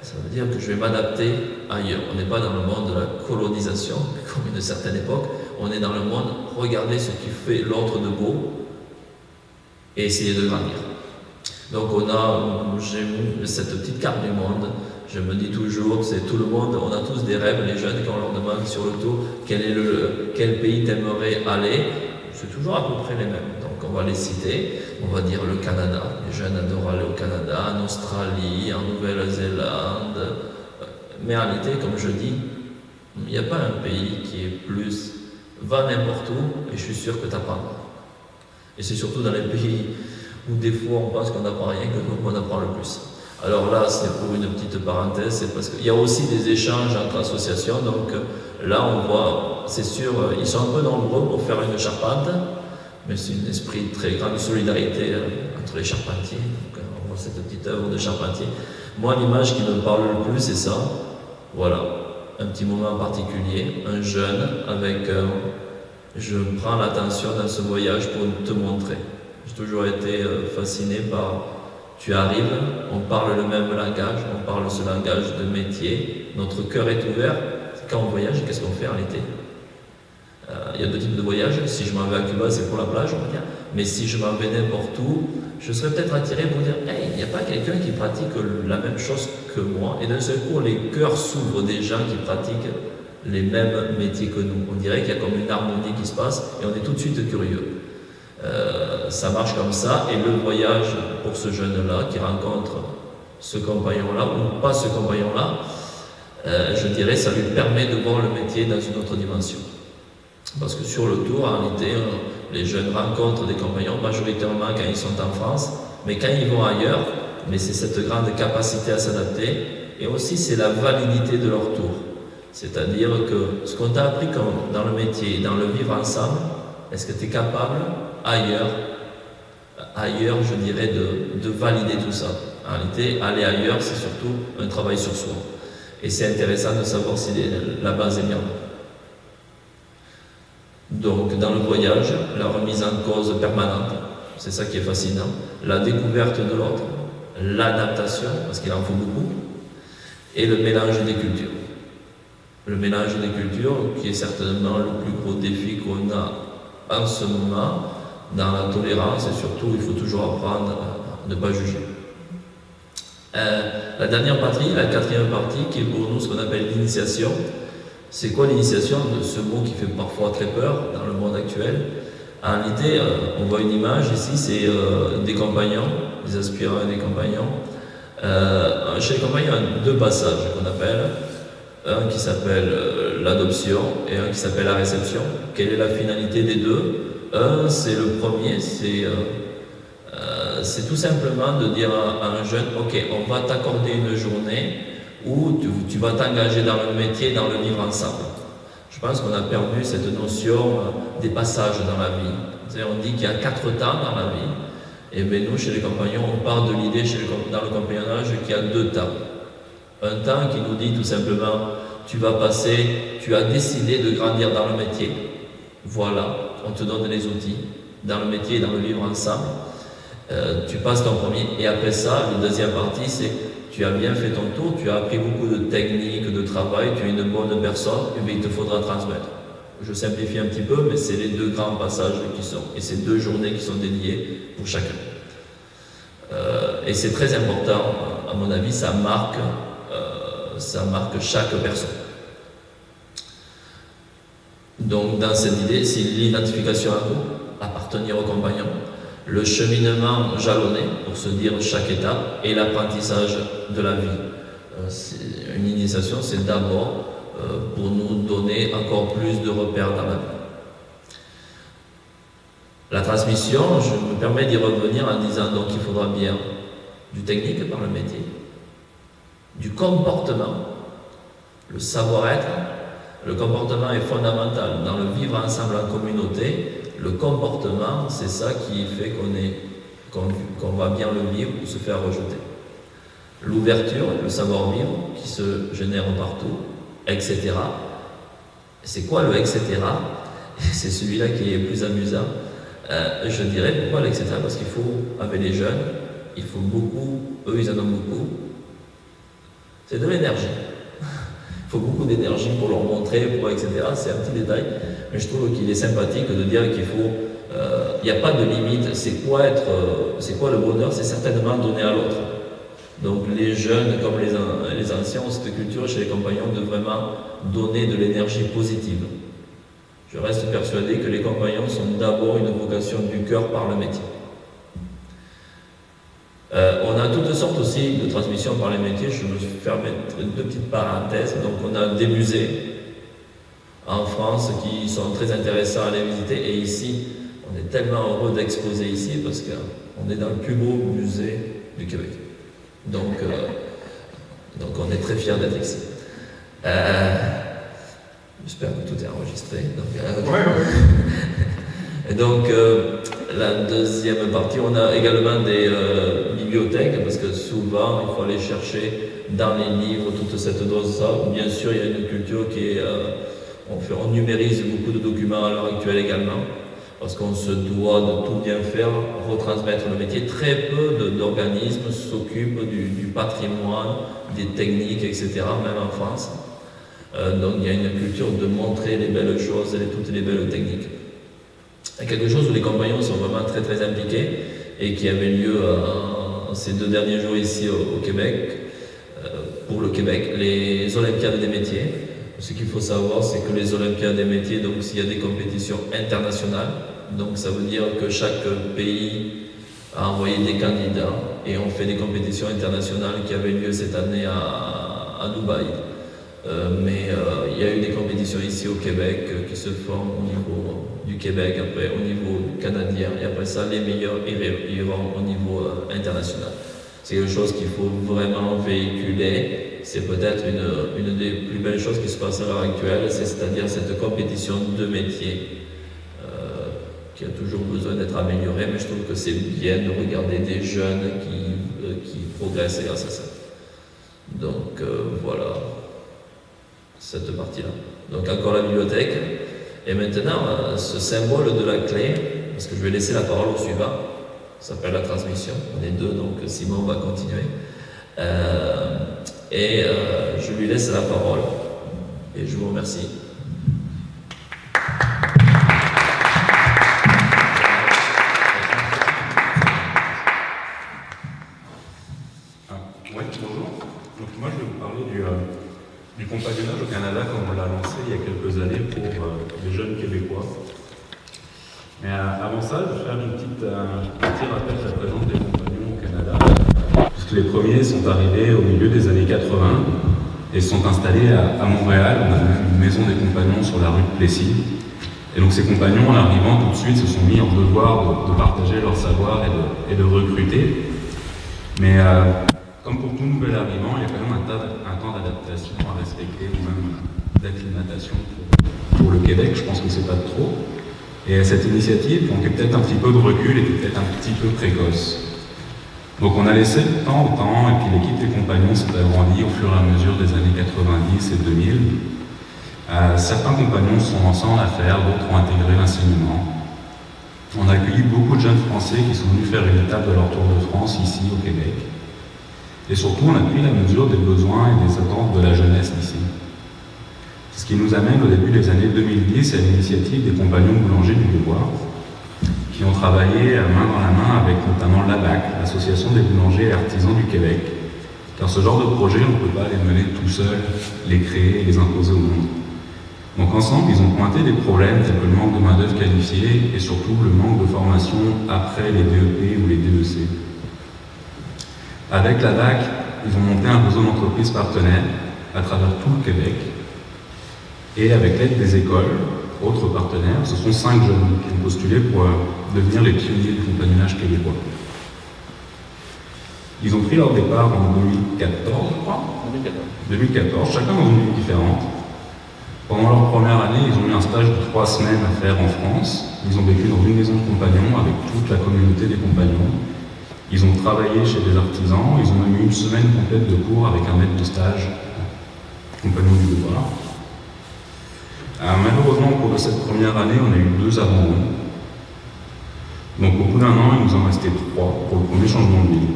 Ça veut dire que je vais m'adapter ailleurs. On n'est pas dans le monde de la colonisation, comme une certaine époque. On est dans le monde, regarder ce qui fait l'autre de beau et essayer de grandir. Donc j'ai cette petite carte du monde. Je me dis toujours, c'est tout le monde, on a tous des rêves, les jeunes, quand on leur demande sur le tour quel pays t'aimerais aller, c'est toujours à peu près les mêmes. Donc on va les citer, on va dire le Canada, les jeunes adorent aller au Canada, en Australie, en Nouvelle-Zélande, mais en réalité, comme je dis, il n'y a pas un pays qui est plus, va n'importe où, et je suis sûr que tu apprendras. Et c'est surtout dans les pays où des fois on pense qu'on n'apprend rien, que nous on apprend le plus. Alors là, c'est pour une petite parenthèse, c'est parce qu'il y a aussi des échanges entre associations, donc là on voit, c'est sûr, ils sont un peu nombreux pour faire une charpente, mais c'est un esprit de très grande solidarité entre les charpentiers, donc on voit cette petite œuvre de charpentier. Moi, l'image qui me parle le plus, c'est ça, voilà, un petit moment particulier, un jeune avec, je prends l'attention dans ce voyage pour te montrer. J'ai toujours été fasciné par, tu arrives, on parle le même langage, on parle ce langage de métier, notre cœur est ouvert. Quand on voyage, qu'est-ce qu'on fait en été? Il y a deux types de voyages. Si je m'en vais à Cuba, c'est pour la plage, on va dire. Mais si je m'en vais n'importe où, je serais peut-être attiré pour dire hey, il n'y a pas quelqu'un qui pratique la même chose que moi. Et d'un seul coup, les cœurs s'ouvrent des gens qui pratiquent les mêmes métiers que nous. On dirait qu'il y a comme une harmonie qui se passe et on est tout de suite curieux. Ça marche comme ça, et le voyage pour ce jeune-là qui rencontre ce compagnon-là ou pas ce compagnon-là, je dirais ça lui permet de voir le métier dans une autre dimension. Parce que sur le tour, en réalité, les jeunes rencontrent des compagnons majoritairement quand ils sont en France, mais quand ils vont ailleurs, mais c'est cette grande capacité à s'adapter, et aussi c'est la validité de leur tour. C'est-à-dire que ce qu'on t'a appris dans le métier, dans le vivre ensemble, est-ce que tu es capable ailleurs, je dirais, de valider tout ça. En réalité, aller ailleurs, c'est surtout un travail sur soi. Et c'est intéressant de savoir si la base est bien. Donc, dans le voyage, la remise en cause permanente, c'est ça qui est fascinant. La découverte de l'autre, l'adaptation, parce qu'il en faut beaucoup, et le mélange des cultures. Le mélange des cultures, qui est certainement le plus gros défi qu'on a en ce moment, dans la tolérance, et surtout, il faut toujours apprendre à ne pas juger. La dernière partie, la quatrième partie, qui est pour nous ce qu'on appelle l'initiation. C'est quoi l'initiation? Ce mot qui fait parfois très peur dans le monde actuel. En réalité, on voit une image ici, c'est des compagnons, des aspirants et des compagnons. Chez les compagnons, il y a deux passages qu'on appelle. Un qui s'appelle l'adoption et un qui s'appelle la réception. Quelle est la finalité des deux? Un, c'est le premier, c'est tout simplement de dire à un jeune, ok, on va t'accorder une journée où tu vas t'engager dans le métier, dans le vivre ensemble. Je pense qu'on a perdu cette notion des passages dans la vie. On dit qu'il y a 4 temps dans la vie, et bien nous, chez les compagnons, on part de l'idée dans le compagnonnage qu'il y a 2 temps. Un temps qui nous dit tout simplement, tu as décidé de grandir dans le métier. Voilà, on te donne les outils dans le métier et dans le vivre ensemble. Tu passes ton premier, et après ça, la deuxième partie, c'est tu as bien fait ton tour, tu as appris beaucoup de techniques, de travail, tu es une bonne personne, et bien il te faudra transmettre. Je simplifie un petit peu, mais c'est les 2 grands passages qui sont, et c'est 2 journées qui sont dédiées pour chacun. Et c'est très important, à mon avis, ça marque chaque personne. Donc dans cette idée, c'est l'identification à nous, appartenir au compagnon, le cheminement jalonné pour se dire chaque étape et l'apprentissage de la vie. Une initiation, c'est d'abord pour nous donner encore plus de repères dans la vie. La transmission, je me permets d'y revenir en disant donc qu'il faudra bien du technique par le métier, du comportement, le savoir-être. Le comportement est fondamental. Dans le vivre ensemble en communauté, le comportement, c'est ça qui fait qu'on va bien le vivre ou se faire rejeter. L'ouverture, le savoir-vivre qui se génère partout, etc. C'est quoi le etc. C'est celui-là qui est plus amusant. Je dirais pourquoi le etc. Parce qu'il faut, avec les jeunes, il faut beaucoup, eux ils en ont beaucoup, c'est de l'énergie. Il faut beaucoup d'énergie pour leur montrer, etc. C'est un petit détail, mais je trouve qu'il est sympathique de dire qu'il faut, il n'y a pas de limite. C'est quoi le bonheur? C'est certainement donner à l'autre. Donc les jeunes comme les anciens ont cette culture chez les compagnons de vraiment donner de l'énergie positive. Je reste persuadé que les compagnons sont d'abord une vocation du cœur par le métier. On a toutes sortes aussi de transmissions par les métiers. Je me suis fermé deux petites parenthèses. Donc on a des musées en France qui sont très intéressants à aller visiter. Et ici, on est tellement heureux d'exposer ici parce qu'on est dans le plus beau musée du Québec. Donc on est très fiers d'être ici. J'espère que tout est enregistré. Et donc, la deuxième partie, on a également des bibliothèques, parce que souvent, il faut aller chercher dans les livres toute cette dose-là. Bien sûr, il y a une culture qui est... on numérise beaucoup de documents à l'heure actuelle également, parce qu'on se doit de tout bien faire, retransmettre le métier. Très peu d'organismes s'occupent du patrimoine, des techniques, etc., même en France. Donc il y a une culture de montrer les belles choses et toutes les belles techniques. Il y a quelque chose où les compagnons sont vraiment très très impliqués et qui avait lieu ces 2 derniers jours ici au Québec, pour le Québec, les Olympiades des métiers. Ce qu'il faut savoir, c'est que les Olympiades des métiers, donc s'il y a des compétitions internationales, donc ça veut dire que chaque pays a envoyé des candidats et on fait des compétitions internationales qui avaient lieu cette année à Dubaï. Mais il y a eu des compétitions ici au Québec qui se font au niveau du Québec, après au niveau canadien, et après ça, les meilleurs iront au niveau international. C'est quelque chose qu'il faut vraiment véhiculer. C'est peut-être une des plus belles choses qui se passe à l'heure actuelle, c'est-à-dire cette compétition de métiers qui a toujours besoin d'être améliorée, mais je trouve que c'est bien de regarder des jeunes qui progressent grâce à ça. Donc voilà cette partie-là. Donc encore la bibliothèque. Et maintenant, ce symbole de la clé, parce que je vais laisser la parole au suivant, ça s'appelle la transmission. On est 2, donc Simon va continuer. Je lui laisse la parole. Et je vous remercie. Bonjour. Donc moi, je vais vous parler du compagnonnage au Canada comme on l'a lancé il y a quelques années pour les jeunes Québécois. Mais avant ça, je vais faire un petit rappel de la présence des compagnons au Canada, puisque les premiers sont arrivés au milieu des années 80 et sont installés à Montréal. On a une maison des compagnons sur la rue de Plessis. Et donc ces compagnons, en arrivant tout de suite, se sont mis en devoir de partager leur savoir et de recruter. Mais comme pour tout nouvel arrivant, il y a quand même un temps d'adaptation à respecter, ou même d'acclimatation pour le Québec. Je pense que c'est pas trop. Et cette initiative manquait peut-être un petit peu de recul et était peut-être un petit peu précoce. Donc on a laissé le temps au temps, et puis l'équipe des compagnons s'est agrandie au fur et à mesure des années 90 et 2000. Certains compagnons sont lancés en affaires, d'autres ont intégré l'enseignement. On a accueilli beaucoup de jeunes Français qui sont venus faire une étape de leur Tour de France ici au Québec. Et surtout, on a pris la mesure des besoins et des attentes de la jeunesse d'ici. Ce qui nous amène au début des années 2010 à l'initiative des compagnons boulangers du Débois, qui ont travaillé main dans la main avec notamment l'ABAC, l'Association des boulangers et artisans du Québec. Car ce genre de projet, on ne peut pas les mener tout seul, les créer et les imposer au monde. Donc ensemble, ils ont pointé des problèmes tels que le manque de main-d'œuvre qualifiée et surtout le manque de formation après les DEP ou les DEC. Avec la DAC, ils ont monté un réseau d'entreprises partenaires à travers tout le Québec. Et avec l'aide des écoles, autres partenaires. Ce sont 5 jeunes qui ont postulé pour devenir les pionniers du compagnonnage québécois. Ils ont pris leur départ en 2014, je crois. 2014, chacun dans une ville différente. Pendant leur première année, ils ont eu un stage de 3 semaines à faire en France. Ils ont vécu dans une maison de compagnons avec toute la communauté des compagnons. Ils ont travaillé chez des artisans. Ils ont même eu une semaine complète de cours avec un maître de stage, compagnon du devoir. Malheureusement, au cours de cette première année, on a eu 2 abandons. Donc au bout d'un an, il nous en restait 3 pour le premier changement de ville.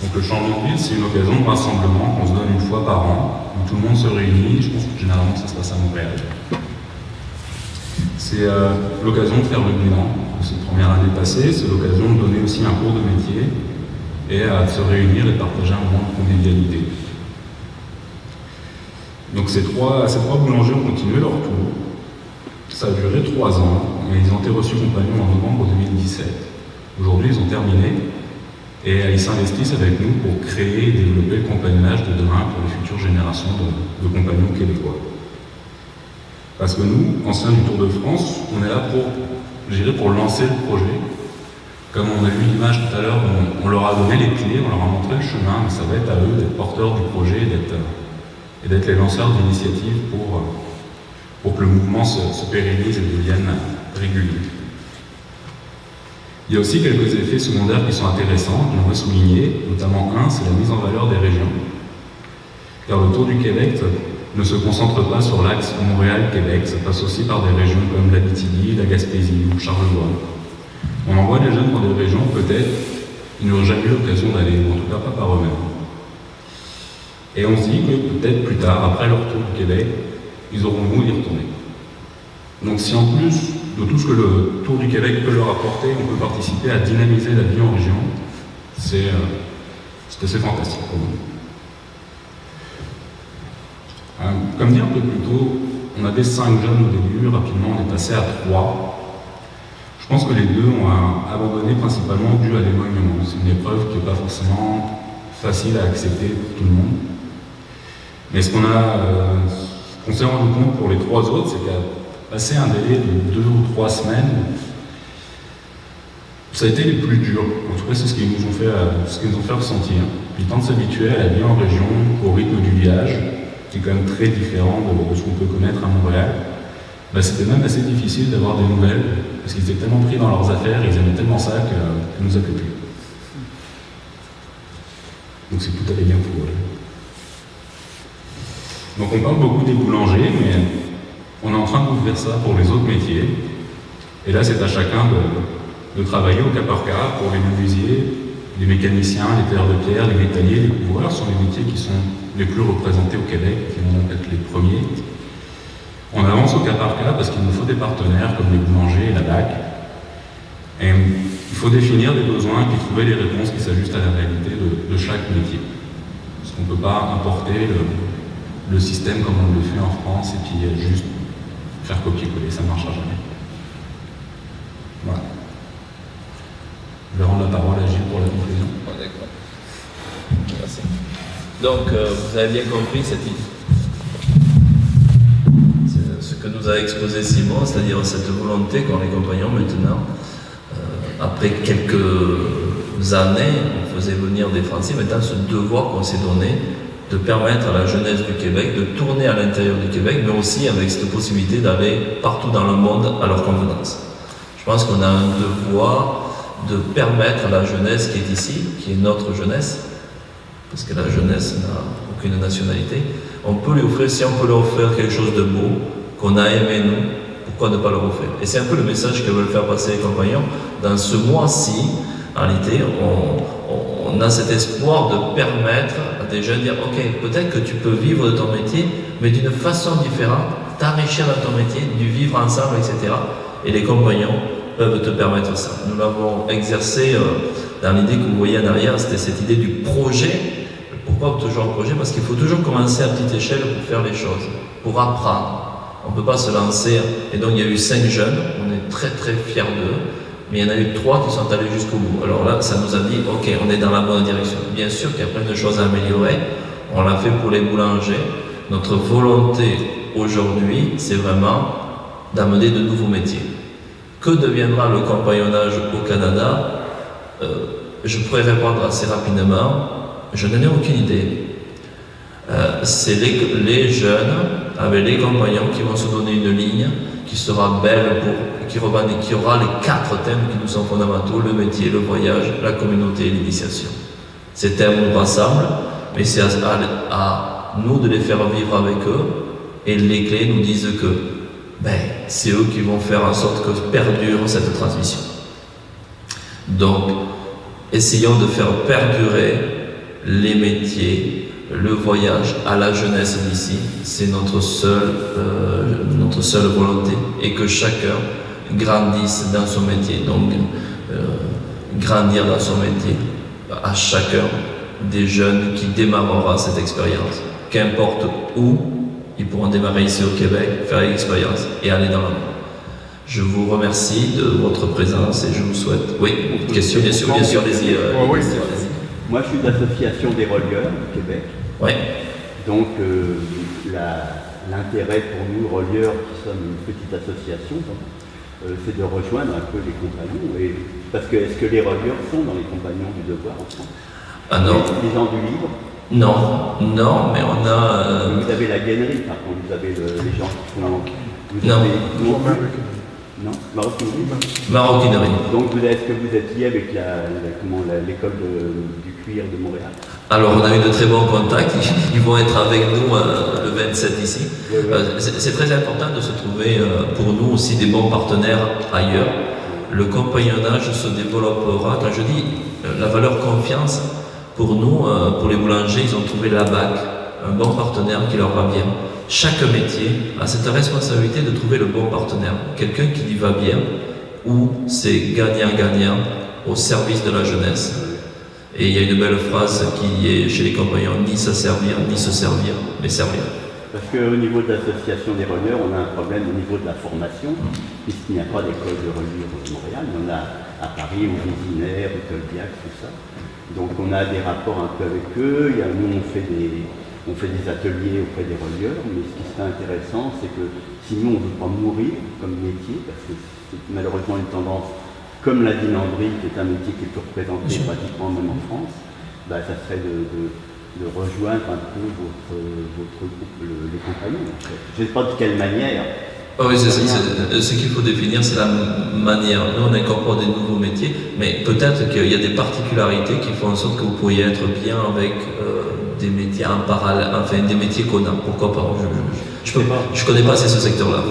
Donc le changement de ville, c'est une occasion de rassemblement qu'on se donne une fois par an, où tout le monde se réunit. Je pense que généralement ça se passe à Montréal. C'est l'occasion de faire le bilan de cette première année passée, c'est l'occasion de donner aussi un cours de métier et de se réunir et de partager un moment de convivialité. Donc ces trois boulangers ont continué leur tour. Ça a duré 3 ans et ils ont été reçus compagnons en novembre 2017. Aujourd'hui, ils ont terminé. Et ils s'investissent avec nous pour créer et développer le compagnonnage de demain pour les futures générations de compagnons québécois. Parce que nous, anciens du Tour de France, on est là pour lancer le projet. Comme on a vu l'image tout à l'heure, on leur a donné les clés, on leur a montré le chemin, mais ça va être à eux d'être porteurs du projet et d'être les lanceurs d'initiatives pour que le mouvement se pérennise et devienne régulier. Il y a aussi quelques effets secondaires qui sont intéressants, que j'aimerais souligner, notamment un, c'est la mise en valeur des régions. Car le Tour du Québec ne se concentre pas sur l'axe Montréal-Québec, ça passe aussi par des régions comme l'Abitibi, la Gaspésie ou Charlevoix. On envoie les jeunes dans des régions, peut-être, ils n'auraient jamais eu l'occasion d'aller, ou en tout cas pas par eux-mêmes. Et on se dit que peut-être plus tard, après leur Tour du Québec, ils auront le goût d'y retourner. Donc si en plus de tout ce que le Tour du Québec peut leur apporter, on peut participer à dynamiser la vie en région, c'est assez fantastique pour nous. Comme dit un peu plus tôt, on avait 5 jeunes au début, rapidement on est passé à 3. Je pense que les 2 ont abandonné principalement dû à l'éloignement. C'est une épreuve qui n'est pas forcément facile à accepter pour tout le monde. Mais ce qu'on s'est rendu compte pour les 3 autres, c'est qu'à passer un délai de 2 ou 3 semaines, ça a été les plus durs. En tout cas, c'est ce qu'ils nous ont fait ressentir. Puis le temps de s'habituer à la vie en région, au rythme du village, qui est quand même très différent de ce qu'on peut connaître à Montréal, c'était même assez difficile d'avoir des nouvelles, parce qu'ils étaient tellement pris dans leurs affaires, ils aimaient tellement ça qu'ils nous appelaient plus. Donc c'est tout allait bien pour eux. Donc on parle beaucoup des boulangers, mais on est en train d'ouvrir ça pour les autres métiers. Et là, c'est à chacun de travailler au cas par cas pour les menuisiers, les mécaniciens, les tailleurs de pierre, les métalliers, les couvreurs sont les métiers qui sont les plus représentés au Québec, qui vont être les premiers. On avance au cas par cas parce qu'il nous faut des partenaires comme les boulangers et la BAC. Et il faut définir des besoins et puis trouver les réponses qui s'ajustent à la réalité de chaque métier. Parce qu'on ne peut pas importer le système comme on le fait en France et puis juste faire copier-coller, ça ne marchera jamais. Voilà. Je vais rendre la parole à Gilles pour la conclusion. D'accord. Merci. Donc, vous avez bien compris ce que nous a exposé Simon, c'est-à-dire cette volonté qu'ont les compagnons maintenant, après quelques années, on faisait venir des Français, maintenant ce devoir qu'on s'est donné de permettre à la jeunesse du Québec de tourner à l'intérieur du Québec, mais aussi avec cette possibilité d'aller partout dans le monde à leur convenance. Je pense qu'on a un devoir de permettre à la jeunesse qui est ici, qui est notre jeunesse, parce que la jeunesse n'a aucune nationalité, on peut lui offrir, si on peut leur offrir quelque chose de beau, qu'on a aimé nous, pourquoi ne pas leur offrir? Et c'est un peu le message que veulent faire passer les compagnons. Dans ce mois-ci, en réalité, on a cet espoir de permettre à des jeunes de dire ok, peut-être que tu peux vivre de ton métier, mais d'une façon différente, t'enrichir dans ton métier, du vivre ensemble, etc. Et les compagnons peuvent te permettre ça. Nous l'avons exercé dans l'idée que vous voyez en arrière, c'était cette idée du projet. Pourquoi toujours un projet? Parce qu'il faut toujours commencer à petite échelle pour faire les choses, pour apprendre. On ne peut pas se lancer. Et donc il y a eu 5 jeunes, on est très très fiers d'eux, mais il y en a eu 3 qui sont allés jusqu'au bout. Alors là, ça nous a dit, ok, on est dans la bonne direction. Bien sûr qu'il y a plein de choses à améliorer, on l'a fait pour les boulangers. Notre volonté aujourd'hui, c'est vraiment d'amener de nouveaux métiers. Que deviendra le compagnonnage au Canada? Je pourrais répondre assez rapidement, je n'en ai aucune idée. C'est les jeunes, avec les compagnons, qui vont se donner une ligne qui sera belle, qui aura les 4 thèmes qui nous sont fondamentaux: le métier, le voyage, la communauté et l'initiation. Ces thèmes nous rassemblent, mais c'est à nous de les faire vivre avec eux, et les clés nous disent que c'est eux qui vont faire en sorte que perdure cette transmission. Donc, essayons de faire perdurer les métiers, le voyage à la jeunesse d'ici. C'est notre seule volonté, et que chacun grandisse dans son métier. Donc, grandir dans son métier à chacun des jeunes qui démarrera cette expérience. Qu'importe où, ils pourront démarrer ici au Québec, faire l'expérience et aller dans le monde. Je vous remercie de votre présence et je vous souhaite... Oui, une question, bien sûr, allez-y. Moi, je suis de l'association des relieurs du Québec. Oui. Donc, l'intérêt pour nous, relieurs, qui sommes une petite association, c'est de rejoindre un peu les compagnons. Parce que, est-ce que les relieurs sont dans les compagnons du devoir en France? Ah non. Les gens du livre? Non, mais on a... Vous avez la gainerie, par contre, vous avez les gens qui font... Non, Maroquinerie. Donc, est-ce que vous êtes lié avec l'école du cuir de Montréal? Alors, on a eu de très bons contacts. Ils vont être avec nous le 27 ici. Oui. C'est très important de se trouver pour nous aussi des bons partenaires ailleurs. Le compagnonnage se développera. Quand je dis la valeur confiance, pour nous, pour les boulangers, ils ont trouvé la BAC, un bon partenaire qui leur va bien. Chaque métier a cette responsabilité de trouver le bon partenaire, quelqu'un qui y va bien, où c'est gagnant-gagnant au service de la jeunesse. Et il y a une belle phrase qui est chez les compagnons: ni se servir, ni se servir, mais servir. Parce qu'au niveau de l'association des relieurs, on a un problème au niveau de la formation, puisqu'il n'y a pas d'école de reliure au Montréal. Il y en a à Paris, au Vézinaire, au Tolbiac, tout ça. Donc on a des rapports un peu avec eux. Nous, on fait des ateliers auprès des relieurs, mais ce qui serait intéressant, c'est que si nous, on ne veut pas mourir comme métier, parce que c'est malheureusement une tendance, comme la dinanderie, qui est un métier qui est représenté pratiquement même en France, ça serait de rejoindre un peu votre groupe, les compagnons. En fait. Je ne sais pas de quelle manière. Oui, ce qu'il faut définir, c'est la manière. Nous, on incorpore des nouveaux métiers, mais peut-être qu'il y a des particularités qui font en sorte que vous pourriez être bien avec des métiers en parallèle, enfin des métiers qu'on a. Pourquoi pas? Je connais pas assez ce secteur-là.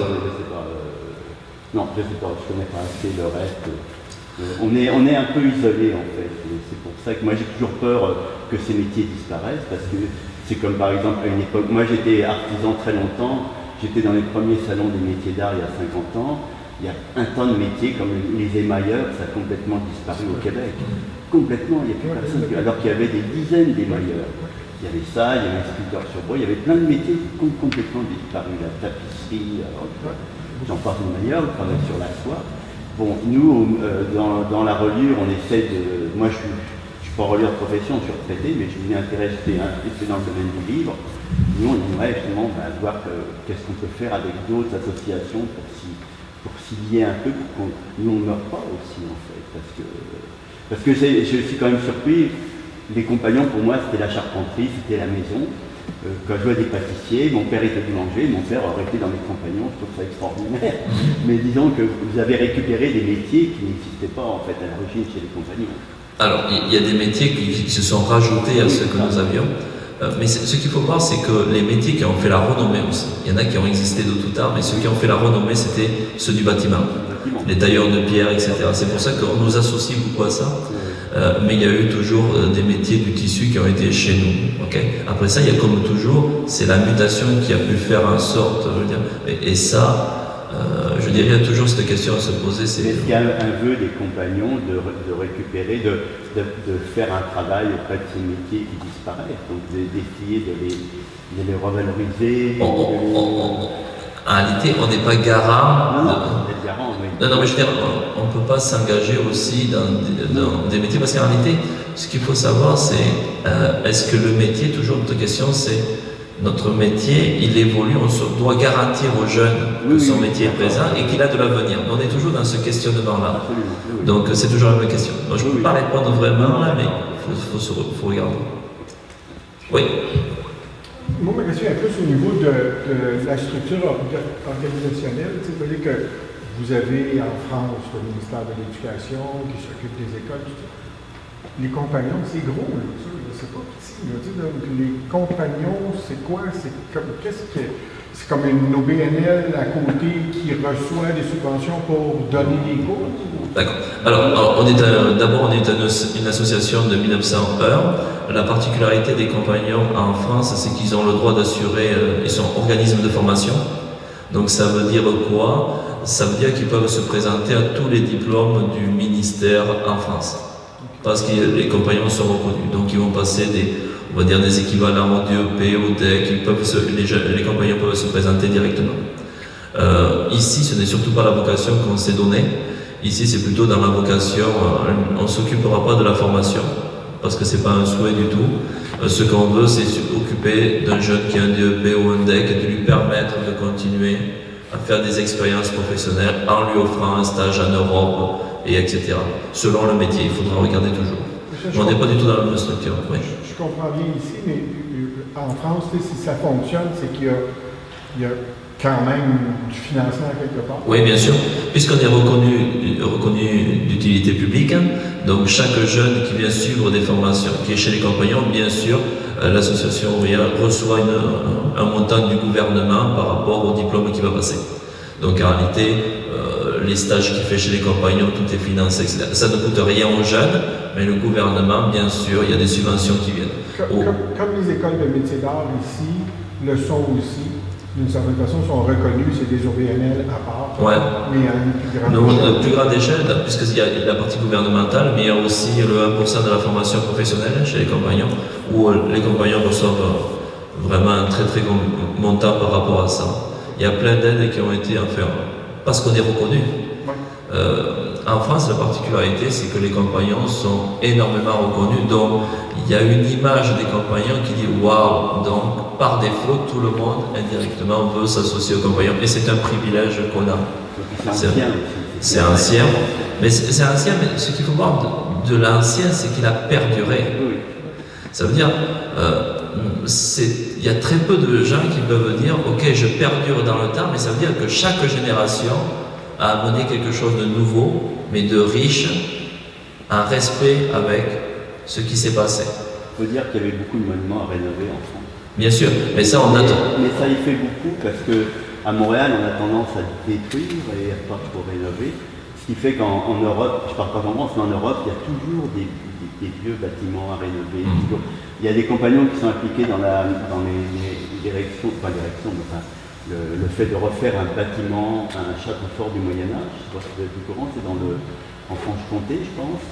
Non, je ne sais pas, je ne connais pas assez le reste. On est un peu isolé en fait. C'est pour ça que moi j'ai toujours peur que ces métiers disparaissent, parce que c'est comme par exemple à une époque, moi j'étais artisan très longtemps, j'étais dans les premiers salons des métiers d'art il y a 50 ans. Il y a un tas de métiers comme les émailleurs, ça a complètement disparu au Québec. Complètement, il n'y a plus personne. Alors qu'il y avait des dizaines d'émailleurs. Il y avait ça, il y avait un sculpteur sur bois, il y avait plein de métiers qui ont complètement disparu. La tapisserie, j'en parle d'une manière, on travaille sur la soie. Bon, nous, dans la reliure, on essaie de... Moi, je suis pas relieur de profession, je suis retraité, mais je m'y intéresse dans le domaine du livre. Nous, on aimerait justement voir qu'est-ce qu'on peut faire avec d'autres associations pour s'y lier un peu, pour qu'on nous ne meure pas aussi, en fait. Parce que je suis quand même surpris. Les compagnons, pour moi, c'était la charpenterie, c'était la maison. Quand je vois des pâtissiers, mon père était boulanger, mon père aurait été dans les compagnons, je trouve ça extraordinaire. Mais disons que vous avez récupéré des métiers qui n'existaient pas, en fait, à l'origine chez les compagnons. Alors, il y a des métiers qui se sont rajoutés à ceux que nous avions. Mais ce qu'il faut voir, c'est que les métiers qui ont fait la renommée aussi, il y en a qui ont existé de tout temps, mais ceux qui ont fait la renommée, c'était ceux du bâtiment. Les tailleurs de pierre, etc. C'est pour ça qu'on nous associe beaucoup à ça. Mais il y a eu toujours des métiers du tissu qui ont été chez nous. Okay. Après ça, il y a comme toujours, c'est la mutation qui a pu faire en sorte, je veux dire, et ça, je dirais, il y a toujours cette question à se poser. Est-ce qu'il y a un vœu des compagnons de récupérer, de faire un travail auprès de ces métiers qui disparaissent, donc d'essayer de les revaloriser? En réalité, on n'est pas garant. Non, mais je veux dire, on ne peut pas s'engager aussi dans des métiers, parce qu'en réalité, ce qu'il faut savoir, c'est est-ce que le métier, toujours notre question, c'est notre métier, il évolue, doit garantir aux jeunes que son métier est présent et qu'il a de l'avenir. On est toujours dans ce questionnement-là. Donc c'est toujours la même question. Donc, je ne peux pas répondre vraiment là, mais il faut regarder. Oui. Moi, ma question est plus au niveau de la structure organisationnelle. C'est-à-dire que vous avez en France le ministère de l'Éducation qui s'occupe des écoles, tout ça. Les compagnons, c'est gros, là, ça, c'est pas petit. Là, donc, les compagnons, c'est quoi? C'est comme une OBNL à côté qui reçoit des subventions pour donner des cours? D'accord. Alors, d'abord, on est une association de 1901. La particularité des compagnons en France, c'est qu'ils ont le droit d'assurer, ils sont organismes de formation. Donc ça veut dire quoi? Ça veut dire qu'ils peuvent se présenter à tous les diplômes du ministère en France. Parce que les compagnons sont reconnus. Donc ils vont passer des équivalents au DEP, au DEC, les compagnons peuvent se présenter directement. Ici, ce n'est surtout pas la vocation qu'on s'est donnée. Ici, c'est plutôt dans la vocation, on ne s'occupera pas de la formation, parce que ce n'est pas un souhait du tout. Ce qu'on veut, c'est s'occuper d'un jeune qui a un DEP ou un DEC et de lui permettre de continuer à faire des expériences professionnelles en lui offrant un stage en Europe, et etc. Selon le métier, il faudra regarder toujours. Mais on n'est pas du tout dans la même structure. Oui. Je comprends bien ici, mais en France, si ça fonctionne, c'est qu'il y a quand même du financement quelque part. Oui, bien sûr. Puisqu'on est reconnu d'utilité publique, donc chaque jeune qui vient suivre des formations, qui est chez les compagnons, bien sûr, l'association reçoit un montant du gouvernement par rapport au diplôme qu'il va passer. Donc en réalité, les stages qu'il fait chez les compagnons, tout est financé, etc. Ça ne coûte rien aux jeunes, mais le gouvernement, bien sûr, il y a des subventions qui viennent. Comme les écoles de métiers d'art ici le sont aussi, d'une certaine façon, sont reconnues, c'est des OBNL à part, ouais. Mais à une plus grande échelle. Une plus grande échelle, puisqu'il y a la partie gouvernementale, mais il y a aussi le 1% de la formation professionnelle chez les compagnons, où les compagnons reçoivent vraiment un très très gros montant par rapport à ça. Il y a plein d'aides qui ont été offertes, parce qu'on est reconnu. Ouais. En France, la particularité, c'est que les compagnons sont énormément reconnus, donc il y a une image des compagnons qui dit « waouh », donc par défaut, tout le monde, indirectement, veut s'associer aux compagnons, et c'est un privilège qu'on a. C'est ancien, mais c'est ancien, mais ce qu'il faut voir de l'ancien, c'est qu'il a perduré. Ça veut dire, il y a très peu de gens qui peuvent dire « ok, je perdure dans le temps », mais ça veut dire que chaque génération a amené quelque chose de nouveau, mais de riche, en respect avec ce qui s'est passé. Il faut dire qu'il y avait beaucoup de monuments à rénover en France. Bien sûr, mais ça on attend. Mais ça y fait beaucoup parce qu'à Montréal, on a tendance à détruire et pas pour rénover. Ce qui fait qu'en Europe, je ne parle pas en France, mais en Europe, il y a toujours des vieux bâtiments à rénover. Il y a des compagnons qui sont impliqués dans les directions, pas directions, mais enfin, le fait de refaire un bâtiment, un château fort du Moyen-Âge, je sais pas si vous êtes au courant, c'est en Franche-Comté, je pense.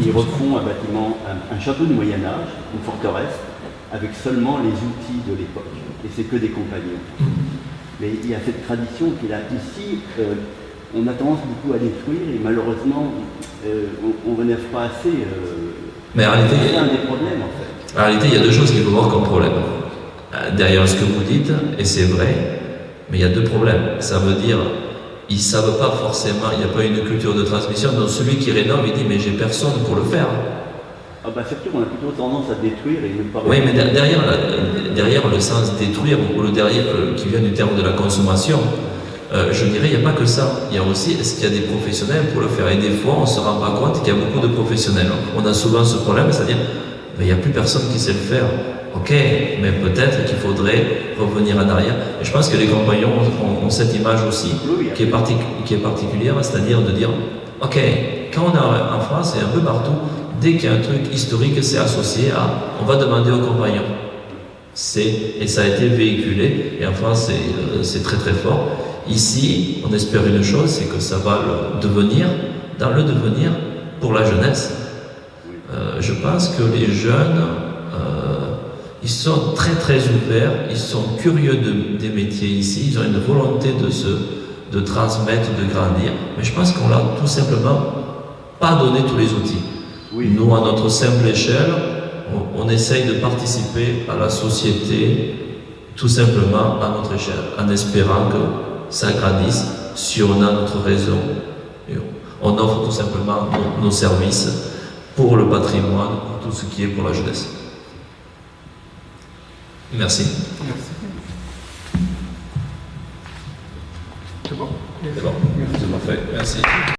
Ils refont un bâtiment, un château du Moyen-Âge, une forteresse, avec seulement les outils de l'époque. Et c'est que des compagnons. Mais il y a cette tradition qu'il a ici. On a tendance beaucoup à détruire et malheureusement, on ne rénove pas assez. Mais en réalité, c'est un des problèmes en fait. En réalité, il y a deux choses qu'il faut voir comme problème. Derrière ce que vous dites, et c'est vrai, mais il y a deux problèmes. Ça veut dire, ils ne savent pas forcément, il n'y a pas une culture de transmission. Donc celui qui rénove, il dit, mais j'ai personne pour le faire. Ah bah c'est sûr qu'on a plutôt tendance à détruire et ne pas... Oui, mais derrière le sens détruire, ou le derrière qui vient du terme de la consommation, je dirais, il n'y a pas que ça. Il y a aussi, est-ce qu'il y a des professionnels pour le faire? Et des fois, on ne se rend pas compte qu'il y a beaucoup de professionnels. On a souvent ce problème, c'est-à-dire, il n'y a plus personne qui sait le faire. Ok, mais peut-être qu'il faudrait revenir en arrière. Et je pense que les compagnons ont cette image aussi, qui est particulière, c'est-à-dire de dire, ok, quand on est en France et un peu partout, dès qu'il y a un truc historique, c'est associé à, on va demander aux compagnons. Et ça a été véhiculé, et en France, c'est très très fort. Ici, on espère une chose, c'est que ça va dans le devenir pour la jeunesse. Je pense que les jeunes, ils sont très très ouverts, ils sont curieux des métiers ici, ils ont une volonté de transmettre, de grandir. Mais je pense qu'on l'a tout simplement pas donné tous les outils. Oui. Nous, à notre simple échelle, on essaye de participer à la société tout simplement à notre échelle, en espérant que ça grandisse si on a notre réseau. Et on offre tout simplement nos services pour le patrimoine, pour tout ce qui est pour la jeunesse. Merci. Merci. C'est bon? C'est bon. Merci. C'est parfait. Merci.